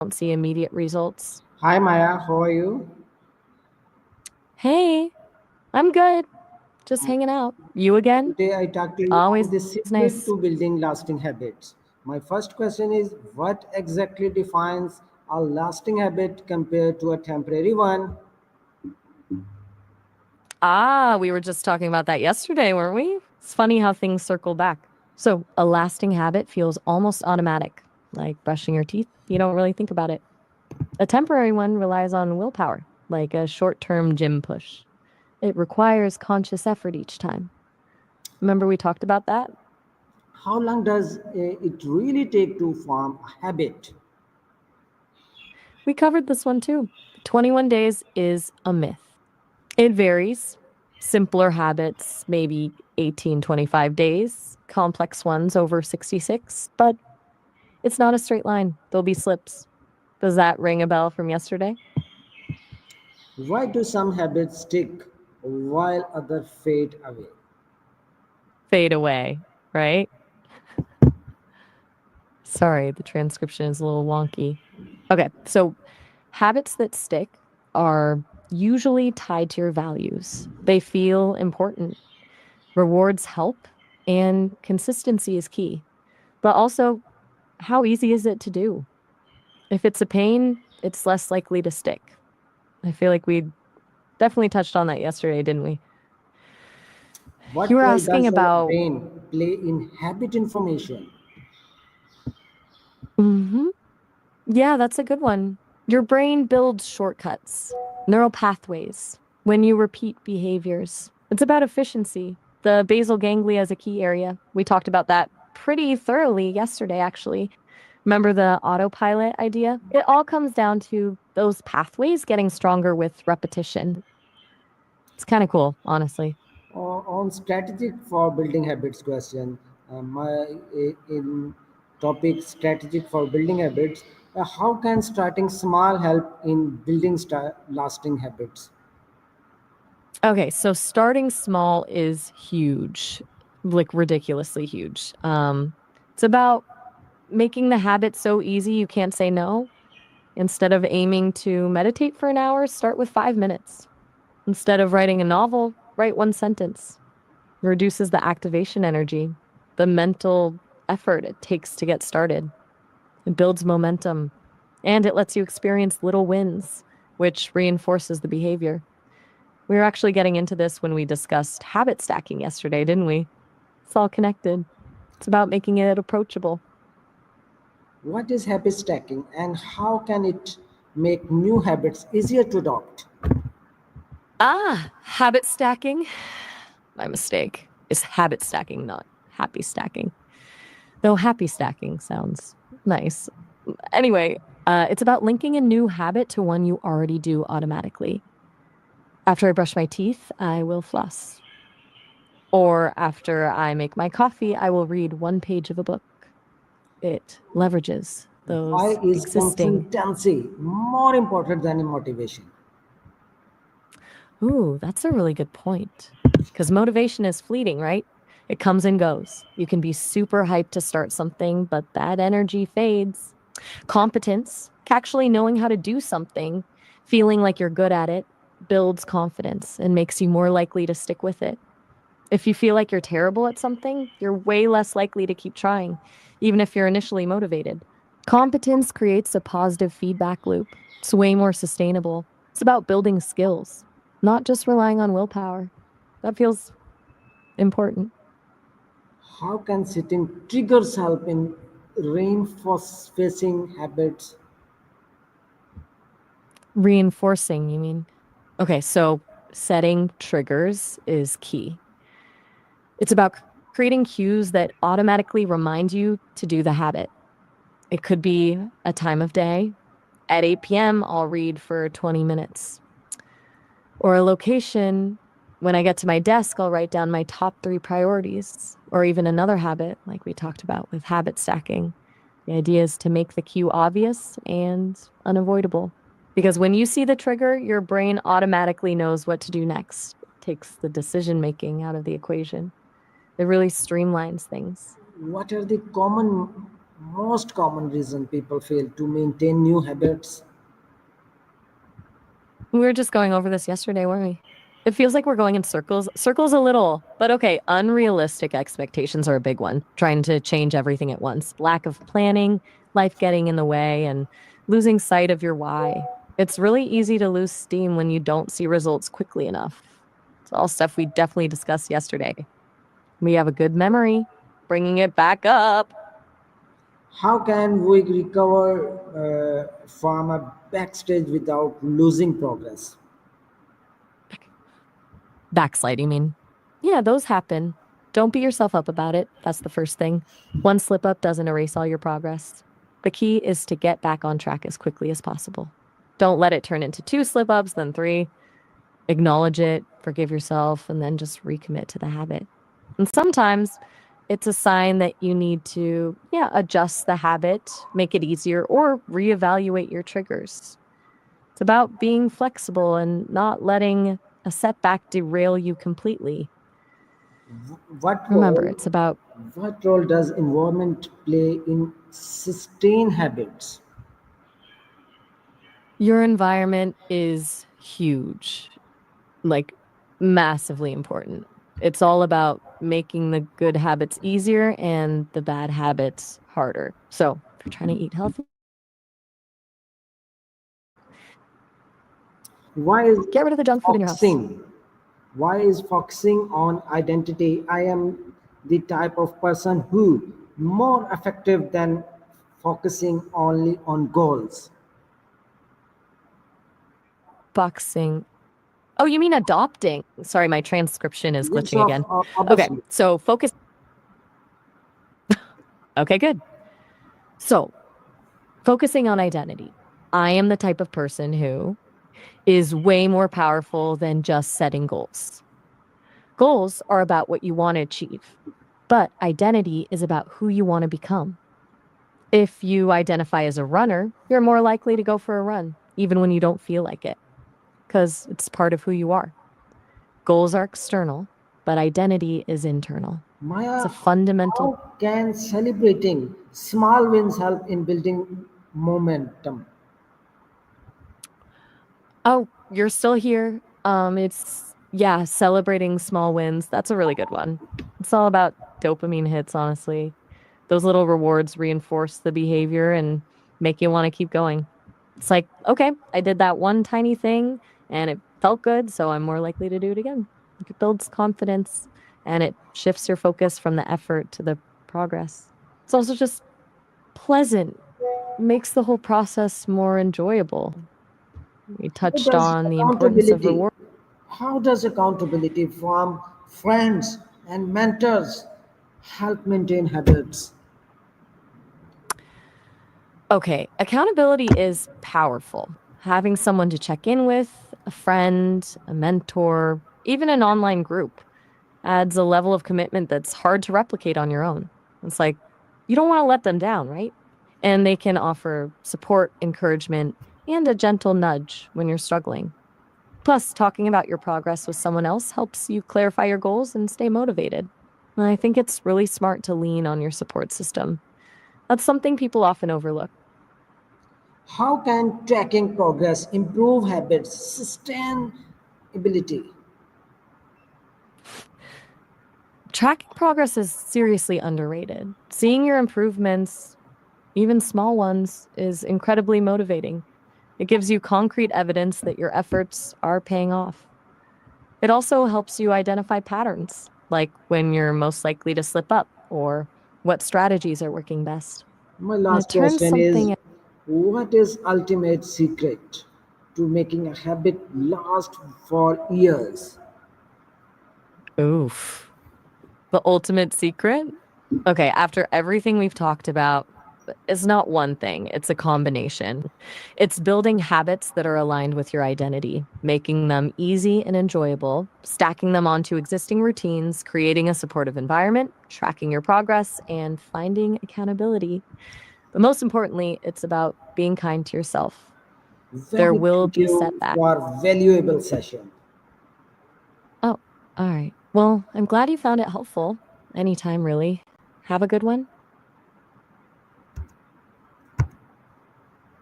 don't see immediate results. Hi Maya, how are you? Hey, I'm good. Just hanging out. You again? Today I talk to you Always on the nice. secret to building lasting habits. My first question is what exactly defines a lasting habit compared to a temporary one? We were just talking about that yesterday, weren't we? It's funny how things circle back. So, a lasting habit feels almost automatic, like brushing your teeth. You don't really think about it. A temporary one relies on willpower, like a short term gym push. It requires conscious effort each time. Remember, we talked about that? How long does it really take to form a habit? We covered this one too. 21 days is a myth. It varies. Simpler habits, maybe 18, 25 days. Complex ones over 66. But it's not a straight line. There'll be slips. Does that ring a bell from yesterday? Why do some habits stick while others fade away? Fade away, right? Sorry, the transcription is a little wonky. Okay, so habits that stick are usually tied to your values. They feel important. Rewards help, and consistency is key. But also, how easy is it to do? If it's a pain, it's less likely to stick. I feel like we definitely touched on that yesterday, didn't we? You What were role asking does our about, brain play in habit information? hmm yeah, that's a good one. Your brain builds shortcuts, neural pathways, when you repeat behaviors. It's about efficiency. The basal ganglia is a key area. We talked about that pretty thoroughly yesterday, actually. Remember the autopilot idea? It all comes down to those pathways getting stronger with repetition. It's kind of cool, honestly. On strategic for building habits question, my in topic strategic for building habits, how can starting small help in building lasting habits? Okay, so starting small is huge, like ridiculously huge. It's about making the habit so easy you can't say no. Instead of aiming to meditate for an hour, start with 5 minutes. Instead of writing a novel, write one sentence. Reduces the activation energy, the mental effort it takes to get started. It builds momentum, and it lets you experience little wins, which reinforces the behavior. We were actually getting into this when we discussed habit stacking yesterday, didn't we? It's all connected. It's about making it approachable. What is habit stacking and how can it make new habits easier to adopt? Habit stacking. My mistake. Is habit stacking, not happy stacking. Though happy stacking sounds nice. Anyway, it's about linking a new habit to one you already do automatically. After I brush my teeth, I will floss. Or after I make my coffee, I will read one page of a book. It leverages Why those is existing. consistency more important than motivation? Ooh, that's a really good point. Because motivation is fleeting, right? It comes and goes. You can be super hyped to start something, but that energy fades. Competence, actually knowing how to do something, feeling like you're good at it, builds confidence and makes you more likely to stick with it. If you feel like you're terrible at something, you're way less likely to keep trying, even if you're initially motivated. Competence creates a positive feedback loop. It's way more sustainable. It's about building skills, not just relying on willpower. That feels important. How can setting triggers help in reinforcing habits? Reinforcing, you mean? Okay, so setting triggers is key. It's about creating cues that automatically remind you to do the habit. It could be a time of day. At 8 p.m., I'll read for 20 minutes. Or a location. When I get to my desk, I'll write down my top 3 priorities. Or even another habit, like we talked about with habit stacking. The idea is to make the cue obvious and unavoidable. Because when you see the trigger, your brain automatically knows what to do next. It takes the decision making out of the equation. It really streamlines things. What are the common Most common reason people fail to maintain new habits. We were just going over this yesterday, weren't we? It feels like we're going in circles. Circles a little, but okay, unrealistic expectations are a big one. Trying to change everything at once. Lack of planning, life getting in the way, and losing sight of your why. It's really easy to lose steam when you don't see results quickly enough. It's all stuff we definitely discussed yesterday. We have a good memory, bringing it back up. How can we recover from a backstage without losing progress? Backslide, you mean? Yeah, those happen. Don't beat yourself up about it. That's the first thing. One slip up doesn't erase all your progress. The key is to get back on track as quickly as possible. Don't let it turn into two slip ups, then three. Acknowledge it, forgive yourself, and then just recommit to the habit. And sometimes it's a sign that you need to, yeah, adjust the habit, make it easier, or reevaluate your triggers. It's about being flexible and not letting a setback derail you completely. What Remember, role it's about what role does environment play in sustain habits? your environment is huge, like massively important. It's all about making the good habits easier and the bad habits harder. So, if you're trying to eat healthy, Why is get rid of the junk food in your house. focusing? Why is focusing on identity? I am the type of person who more effective than focusing only on goals. Boxing. Oh, you mean adopting? Sorry, my transcription is Yes, glitching again. Okay, obviously. so focus. Okay, good. So, focusing on identity. I am the type of person who is way more powerful than just setting goals. Goals are about what you want to achieve, but identity is about who you want to become. If you identify as a runner, you're more likely to go for a run, even when you don't feel like it, because it's part of who you are. Goals are external, but identity is internal. It's Maya, a fundamental. how can celebrating small wins help in building momentum? Oh, you're still here. It's yeah, celebrating small wins. That's a really good one. It's all about dopamine hits, honestly. Those little rewards reinforce the behavior and make you want to keep going. It's like, okay, I did that one tiny thing and it felt good, so I'm more likely to do it again. It builds confidence and it shifts your focus from the effort to the progress. It's also just pleasant, makes the whole process more enjoyable. We How touched does on the importance of accountability, reward. how does accountability from friends and mentors help maintain habits? Okay, accountability is powerful. Having someone to check in with, a friend, a mentor, even an online group, adds a level of commitment that's hard to replicate on your own. It's like you don't want to let them down, right? And they can offer support, encouragement, and a gentle nudge when you're struggling. Plus, talking about your progress with someone else helps you clarify your goals and stay motivated. And I think it's really smart to lean on your support system. That's something people often overlook. How can tracking progress improve habits sustainability? Tracking progress is seriously underrated. Seeing your improvements, even small ones, is incredibly motivating. It gives you concrete evidence that your efforts are paying off. It also helps you identify patterns, like when you're most likely to slip up or what strategies are working best. My And it last turns question is, something. what is ultimate secret to making a habit last for years? Oof. The ultimate secret? Okay, after everything we've talked about, it's not one thing, it's a combination. It's building habits that are aligned with your identity, making them easy and enjoyable, stacking them onto existing routines, creating a supportive environment, tracking your progress, and finding accountability. But most importantly, it's about being kind to yourself. There Very will thank be you setbacks. for valuable session. Oh, all right. Well, I'm glad you found it helpful. Anytime, really. Have a good one.